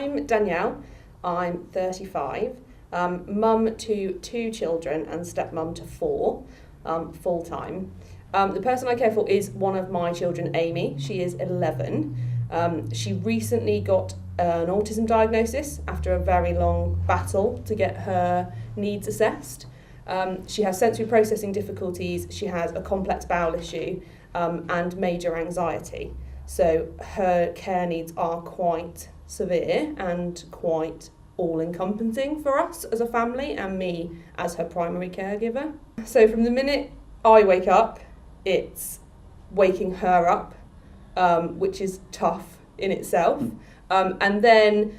I'm Danielle, I'm 35, mum to 2 children and stepmum to 4, full-time. The person I care for is one of my children, Amy. She is 11. She recently got an autism diagnosis after a very long battle to get her needs assessed. She has sensory processing difficulties, she has a complex bowel issue, and major anxiety. So her care needs are quite severe and quite all-encompassing for us as a family and me as her primary caregiver. So from the minute I wake up, it's waking her up, which is tough in itself, and then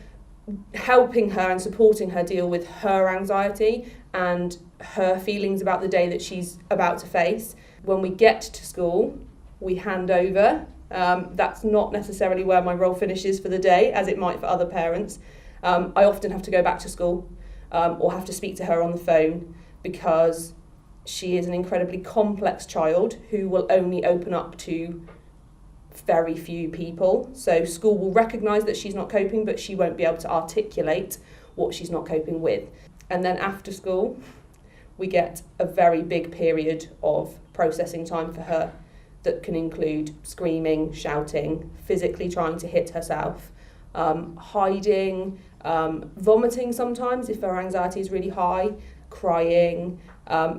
helping her and supporting her deal with her anxiety and her feelings about the day that she's about to face. When we get to school, we hand over. That's not necessarily where my role finishes for the day, as it might for other parents. I often have to go back to school or have to speak to her on the phone because she is an incredibly complex child who will only open up to very few people. So school will recognise that she's not coping, but she won't be able to articulate what she's not coping with. And then after school, we get a very big period of processing time for her that can include screaming, shouting, physically trying to hit herself, hiding, vomiting sometimes if her anxiety is really high, crying.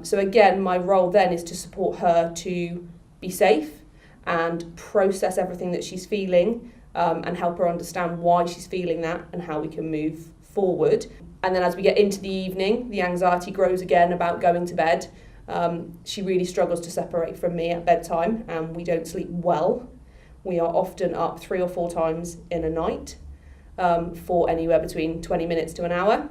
So again, my role then is to support her to be safe and process everything that she's feeling, and help her understand why she's feeling that and how we can move forward. And then as we get into the evening, the anxiety grows again about going to bed. She really struggles to separate from me at bedtime, and we don't sleep well. We are often up 3 or 4 times in a night, for anywhere between 20 minutes to an hour.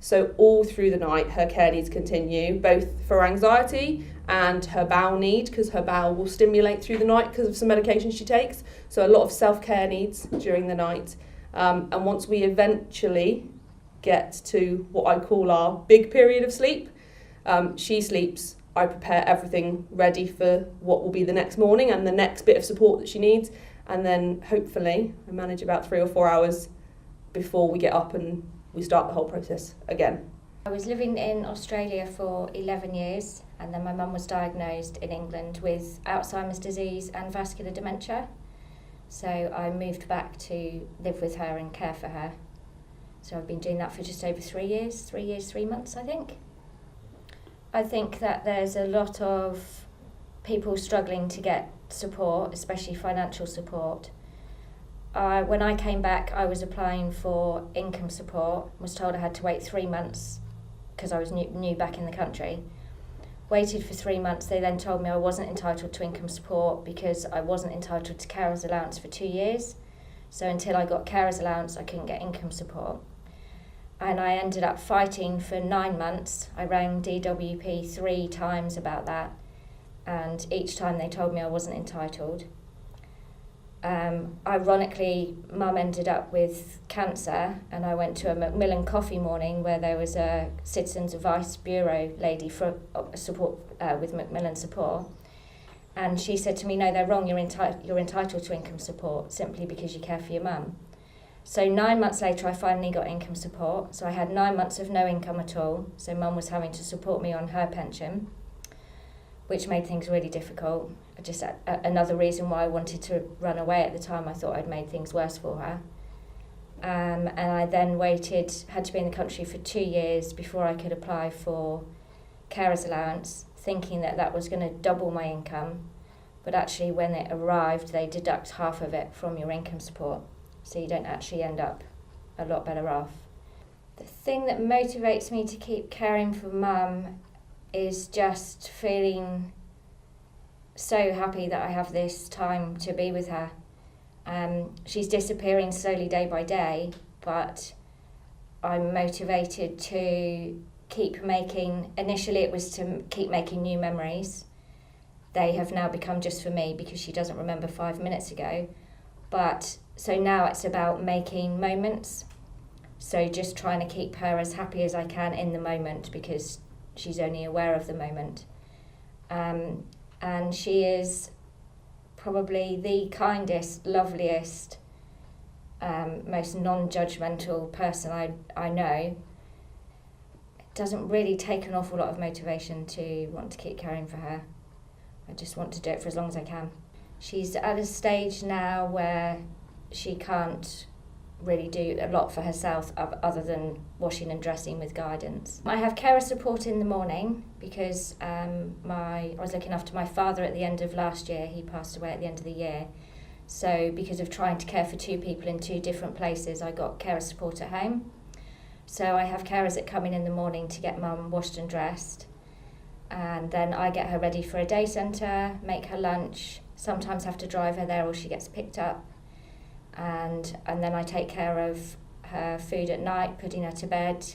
So all through the night, her care needs continue, both for anxiety and her bowel need, because her bowel will stimulate through the night because of some medication she takes. So a lot of self-care needs during the night. And once we eventually get to what I call our big period of sleep, she sleeps, I prepare everything ready for what will be the next morning and the next bit of support that she needs. And then hopefully I manage about 3 or 4 hours before we get up and we start the whole process again. I was living in Australia for 11 years, and then my mum was diagnosed in England with Alzheimer's disease and vascular dementia. So I moved back to live with her and care for her. So I've been doing that for just over 3 years, 3 months, I think. I think that there's a lot of people struggling to get support, especially financial support. When I came back, I was applying for income support, was told I had to wait 3 months because I was new back in the country. Waited for 3 months, they then told me I wasn't entitled to income support because I wasn't entitled to carer's allowance for 2 years. So until I got carer's allowance, I couldn't get income support. And I ended up fighting for 9 months. I rang DWP 3 times about that, and each time they told me I wasn't entitled. Ironically, Mum ended up with cancer, and I went to a Macmillan coffee morning where there was a Citizens Advice Bureau lady for support with Macmillan support, and she said to me, "No, they're wrong. You're entitled to income support simply because you care for your mum." So 9 months later, I finally got income support. So I had 9 months of no income at all. So Mum was having to support me on her pension, which made things really difficult. Just another reason why I wanted to run away at the time. I thought I'd made things worse for her. And I then had to be in the country for 2 years before I could apply for carer's allowance, thinking that that was going to double my income. But actually, when it arrived, they deduct half of it from your income support. So you don't actually end up a lot better off. The thing that motivates me to keep caring for Mum is just feeling so happy that I have this time to be with her. She's disappearing slowly day by day, but I'm motivated to keep making, initially it was to keep making new memories. They have now become just for me because she doesn't remember 5 minutes ago. But so now it's about making moments. So just trying to keep her as happy as I can in the moment because she's only aware of the moment. And she is probably the kindest, loveliest, most non-judgmental person I know, it doesn't really take an awful lot of motivation to want to keep caring for her. I just want to do it for as long as I can. She's at a stage now where she can't really do a lot for herself other than washing and dressing with guidance. I have carer support in the morning because I was looking after my father at the end of last year. He passed away at the end of the year. So because of trying to care for two people in two different places, I got carer support at home. So I have carers that come in the morning to get mum washed and dressed, and then I get her ready for a day centre, make her lunch, sometimes have to drive her there or she gets picked up, and then I take care of her food at night, putting her to bed,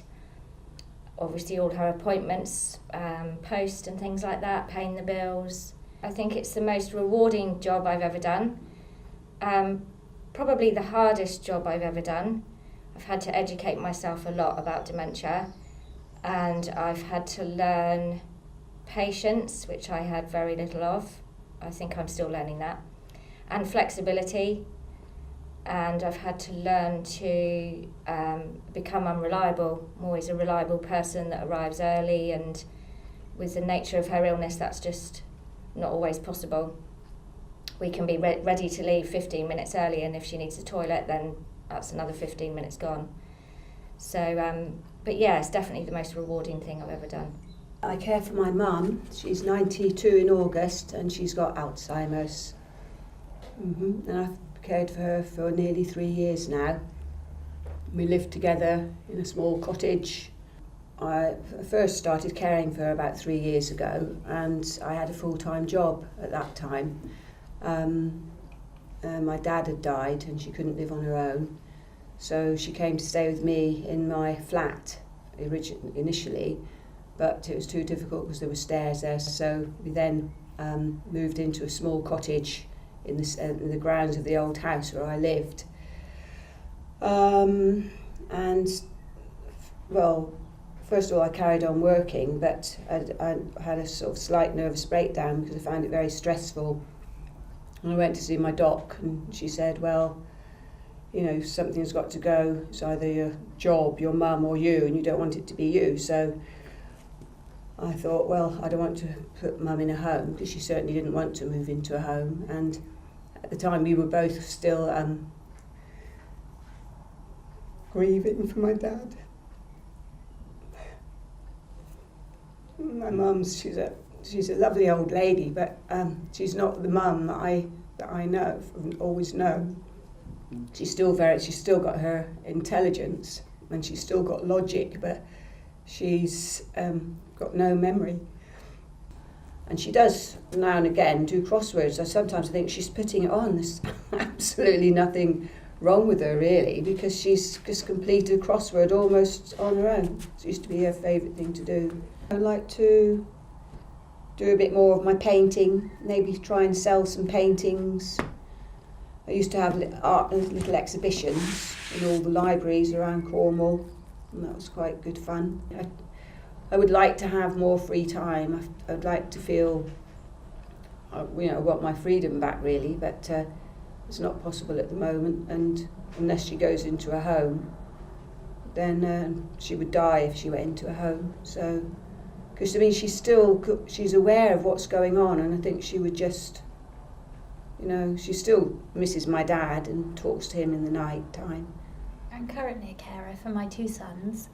obviously all her appointments, post and things like that, paying the bills. I think it's the most rewarding job I've ever done. Probably the hardest job I've ever done. I've had to educate myself a lot about dementia, and I've had to learn patience, which I had very little of. I think I'm still learning that, and flexibility, and I've had to learn to become unreliable. I'm always a reliable person that arrives early, and with the nature of her illness, that's just not always possible. We can be ready to leave 15 minutes early, and if she needs a toilet, then that's another 15 minutes gone. So, but yeah, it's definitely the most rewarding thing I've ever done. I care for my mum. She's 92 in August, and she's got Alzheimer's. And I've cared for her for nearly 3 years now. We live together in a small cottage. I first started caring for her about 3 years ago, and I had a full-time job at that time. My dad had died and she couldn't live on her own, so she came to stay with me in my flat initially, but it was too difficult because there were stairs there, so we then moved into a small cottage in the grounds of the old house where I lived. And well, first of all I carried on working, but I had a sort of slight nervous breakdown because I found it very stressful. And I went to see my doc, and she said, well, you know, something's got to go. It's either your job, your mum, or you, and you don't want it to be you. So I thought, well, I don't want to put mum in a home, because she certainly didn't want to move into a home. And at the time we were both still grieving for my dad. My mum's, she's a lovely old lady, but she's not the mum that I know, always known. She's still got her intelligence, and she's still got logic, but she's got no memory. And she does now and again do crosswords. I sometimes think she's putting it on. There's absolutely nothing wrong with her really, because she's just completed a crossword almost on her own. It used to be her favourite thing to do. I'd like to do a bit more of my painting, maybe try and sell some paintings. I used to have little exhibitions in all the libraries around Cornwall, and that was quite good fun. I would like to have more free time. I'd like to feel, I want my freedom back really, but it's not possible at the moment, and unless she goes into a home, then she would die if she went into a home. So, because I mean, she's aware of what's going on, and I think she would just, she still misses my dad and talks to him in the night time. I'm currently a carer for my two sons.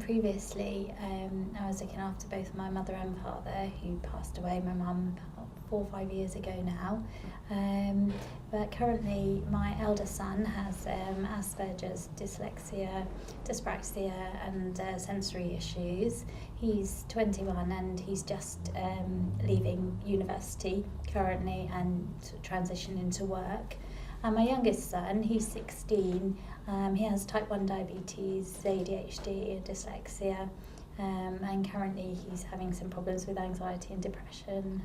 Previously, I was looking after both my mother and father, who passed away, my mum, about 4 or 5 years ago now. But currently, my eldest son has Asperger's, dyslexia, dyspraxia, and sensory issues. He's 21 and he's just leaving university currently and transitioning to work. And my youngest son, he's 16, he has type 1 diabetes, ADHD, dyslexia, and currently he's having some problems with anxiety and depression.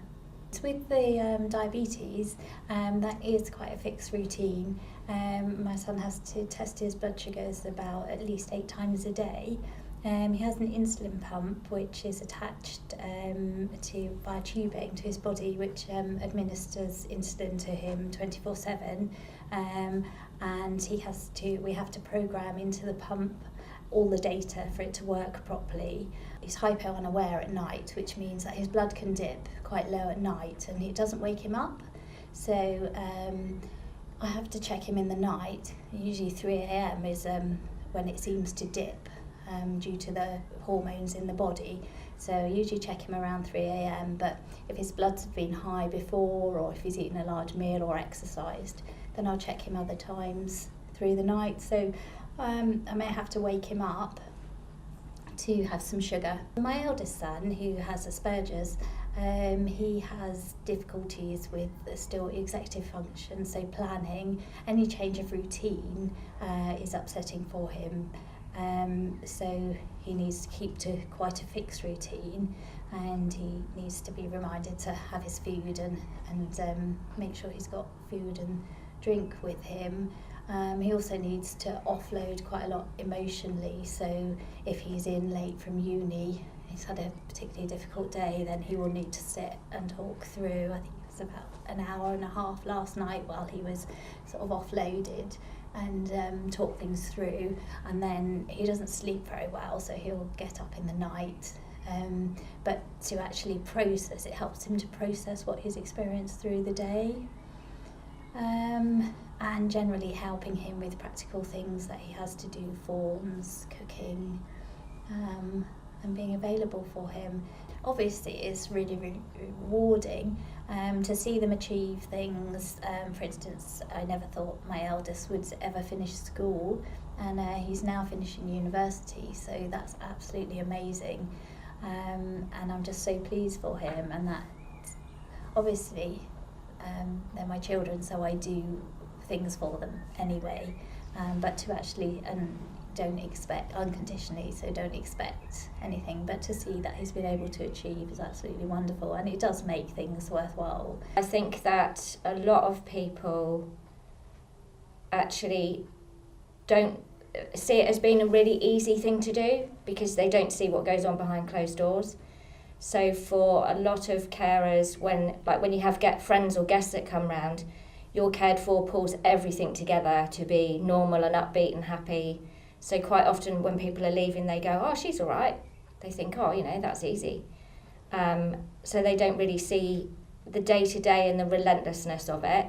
With the diabetes, that is quite a fixed routine. My son has to test his blood sugars about at least 8 times a day. He has an insulin pump which is attached via tubing to his body, which administers insulin to him 24/7. and we have to program into the pump all the data for it to work properly. He's hypo-unaware at night, which means that his blood can dip quite low at night and it doesn't wake him up. So I have to check him in the night. Usually 3 a.m. is when it seems to dip due to the hormones in the body. So I usually check him around 3 a.m. But if his blood's been high before, or if he's eaten a large meal or exercised, then I'll check him other times through the night. So I may have to wake him up to have some sugar. My eldest son, who has Asperger's, he has difficulties with still executive function, so planning. Any change of routine is upsetting for him. So he needs to keep to quite a fixed routine, and he needs to be reminded to have his food and make sure he's got food and drink with him. He also needs to offload quite a lot emotionally, so if he's in late from uni, he's had a particularly difficult day, then he will need to sit and talk through. I think it was about an hour and a half last night while he was sort of offloaded, and talk things through. And then he doesn't sleep very well, so he'll get up in the night. But to actually process, it helps him to process what he's experienced through the day. And generally helping him with practical things that he has to do, forms, cooking, and being available for him. Obviously it's really, really rewarding to see them achieve things. For instance, I never thought my eldest would ever finish school, and he's now finishing university, so that's absolutely amazing. And I'm just so pleased for him, and that obviously they're my children, so I do things for them anyway, but to actually, and don't expect unconditionally, so don't expect anything, but to see that he's been able to achieve is absolutely wonderful, and it does make things worthwhile. I think that a lot of people actually don't see it as being a really easy thing to do because they don't see what goes on behind closed doors. So for a lot of carers, when you have friends or guests that come round, your cared for pulls everything together to be normal and upbeat and happy. So quite often when people are leaving, they go, oh, she's all right. They think, oh, that's easy. So they don't really see the day-to-day, and the relentlessness of it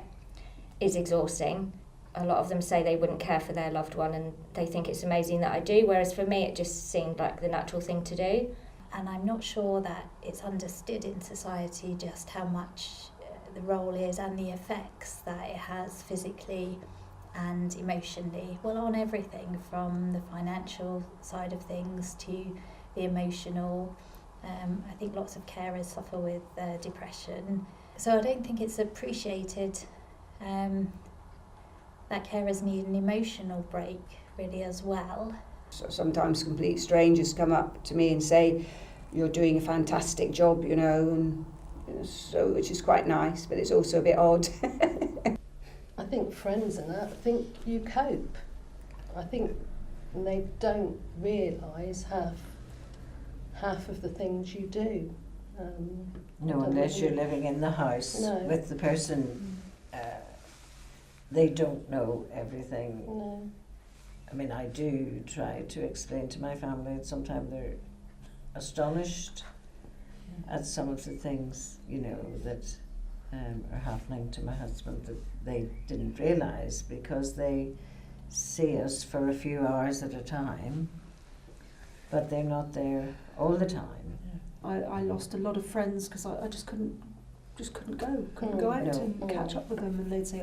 is exhausting. A lot of them say they wouldn't care for their loved one, and they think it's amazing that I do, whereas for me it just seemed like the natural thing to do. And I'm not sure that it's understood in society just how much the role is and the effects that it has physically and emotionally, well, on everything from the financial side of things to the emotional. I think lots of carers suffer with depression, so I don't think it's appreciated that carers need an emotional break really as well. So sometimes complete strangers come up to me and say, you're doing a fantastic job, and so, which is quite nice, but it's also a bit odd. I think friends and that, I think you cope. I think they don't realise half of the things you do. No, unless you're living in the house with the person, they don't know everything. No. I mean, I do try to explain to my family, and sometimes they're astonished at some of the things, that are happening to my husband that they didn't realise, because they see us for a few hours at a time, but they're not there all the time. I lost a lot of friends because I just couldn't go out and catch up with them, and they'd say,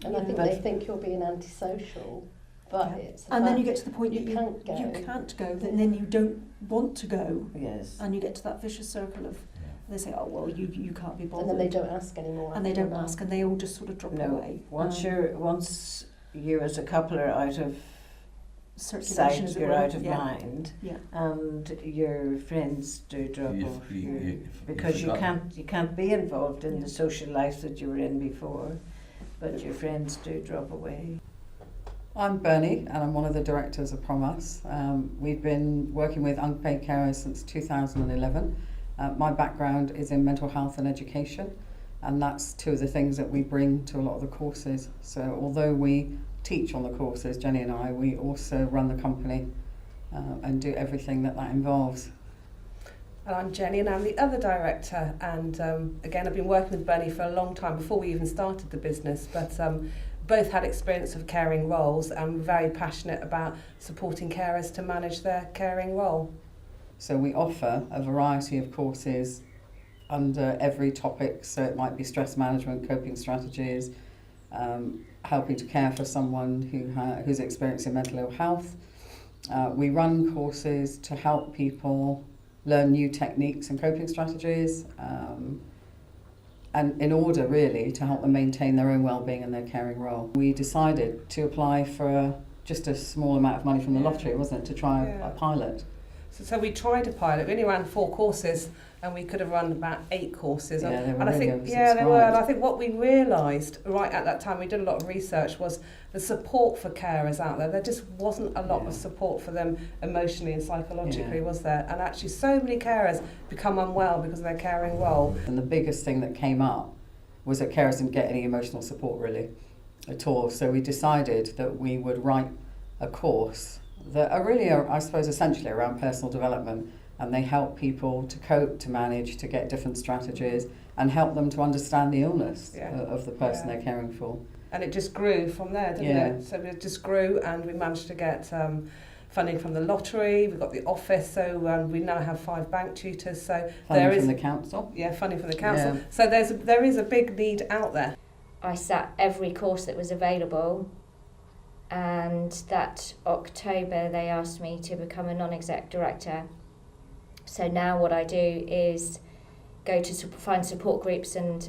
and I think they think you're being antisocial, but it's and then you get to the point you can't go. You can't go, and then you don't want to go. Yes. And you get to that vicious circle of, they say, oh well, you can't be bothered. And then they don't ask anymore. And they don't ask, and they all just sort of drop away. Once you as a couple are out of circulation, sight, you're out of mind, and your friends do drop off because you can't be involved in the social life that you were in before, but your friends do drop away. I'm Bernie, and I'm one of the directors of PROMAS. We've been working with unpaid carers since 2011. My background is in mental health and education, And that's two of the things that we bring to a lot of the courses. So although we teach on the courses, Jenny and I, we also run the company and do everything that involves. And I'm Jenny, and I'm the other director. And again, I've been working with Bernie for a long time, before we even started the business. But both had experience of caring roles, and we're very passionate about supporting carers to manage their caring role. So we offer a variety of courses under every topic. So it might be stress management, coping strategies, helping to care for someone who's experiencing mental ill health. We run courses to help people learn new techniques and coping strategies, and in order really to help them maintain their own well-being and their caring role. We decided to apply for just a small amount of money from the lottery, wasn't it, to try a pilot. So we tried a pilot. We only ran 4 courses, and we could have run about 8 courses. Yeah, they were and I really think they were. And I think what we realised right at that time, we did a lot of research, was the support for carers out there. There just wasn't a lot of support for them emotionally and psychologically, was there? And actually, so many carers become unwell because of their caring role. And the biggest thing that came up was that carers didn't get any emotional support really at all. So we decided that we would write a course that are really, I suppose, essentially around personal development, and they help people to cope, to manage, to get different strategies, and help them to understand the illness of the person they're caring for. And it just grew from there, didn't it? So it just grew, and we managed to get funding from the lottery. We've got the office, so we now have 5 bank tutors. So funding from the council. Yeah, funding from the council. So there is a big need out there. I sat every course that was available, and that October they asked me to become a non-exec director. So now what I do is go to find support groups and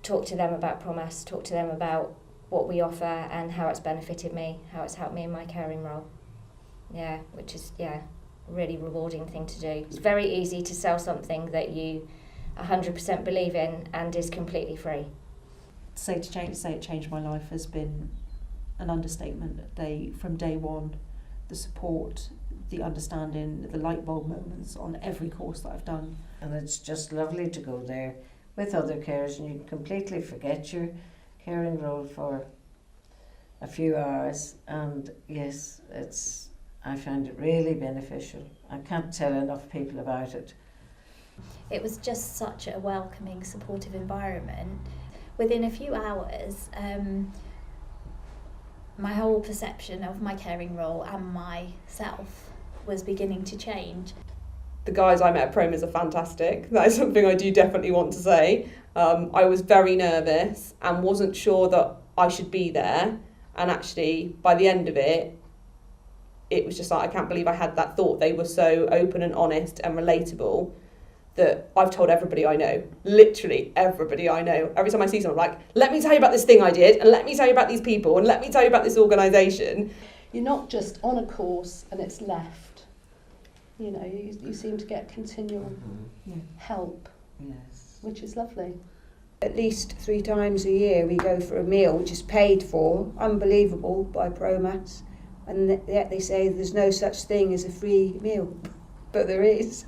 talk to them about Promise, talk to them about what we offer and how it's benefited me, how it's helped me in my caring role. Yeah, which is a really rewarding thing to do. It's very easy to sell something that you 100% believe in and is completely free. Say it changed my life has been an understatement. From day one, the support, the understanding, the light bulb moments on every course that I've done. And it's just lovely to go there with other carers, and you completely forget your caring role for a few hours. And yes, I find it really beneficial. I can't tell enough people about it. It was just such a welcoming, supportive environment. Within a few hours, my whole perception of my caring role and myself was beginning to change. The guys I met at Promise are fantastic. That is something I do definitely want to say. I was very nervous and wasn't sure that I should be there. And actually, by the end of it, it was just like, I can't believe I had that thought. They were so open and honest and relatable that I've told everybody I know, literally everybody I know. Every time I see someone, I'm like, let me tell you about this thing I did, and let me tell you about these people, and let me tell you about this organisation. You're not just on a course and it's left. You know, you seem to get continual help, which is lovely. At least 3 times a year we go for a meal, which is paid for, unbelievable, by Promise. And yet they say there's no such thing as a free meal, but there is.